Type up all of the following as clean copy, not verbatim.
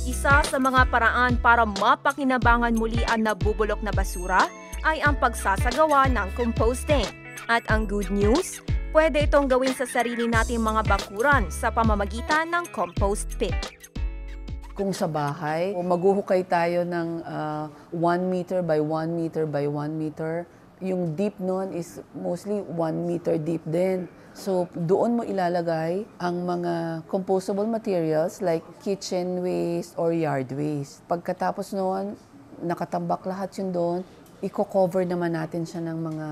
Isa sa mga paraan para mapakinabangan muli ang nabubulok na basura ay ang pagsasagawa ng composting. At ang good news, pwede itong gawin sa sarili nating mga bakuran sa pamamagitan ng compost pit. Kung sa bahay, maghuhukay tayo ng 1 meter by 1 meter by 1 meter. Yung deep nun is mostly 1 meter deep din. So doon mo ilalagay ang mga compostable materials like kitchen waste or yard waste. Pagkatapos noon, nakatambak lahat yun doon, i-cover naman natin siya ng mga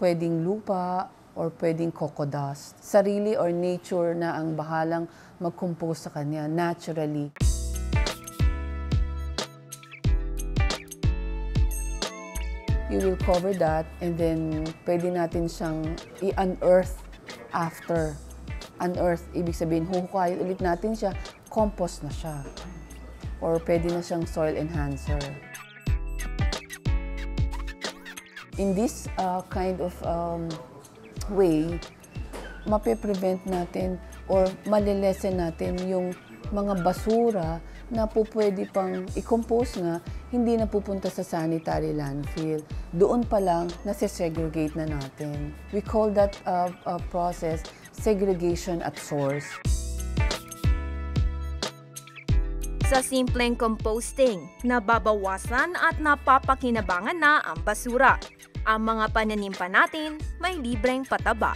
pwedeng lupa or pwedeng coco dust. Sarili or nature na ang bahalang mag-compose sa kanya naturally. You will cover that and then pwede natin siyang i-unearth after. Unearth, ibig sabihin, huhukayin ulit natin siya, compost na siya. Or pwede na siyang soil enhancer. In this kind of way, mape-prevent natin or malilesen natin yung mga basura na po pwede pang i-compose nga, hindi na pupunta sa sanitary landfill. Doon pa lang, nase-segregate na natin. We call that process segregation at source. Sa simpleng composting, nababawasan at napapakinabangan na ang basura. Ang mga pananim pa natin may libreng pataba.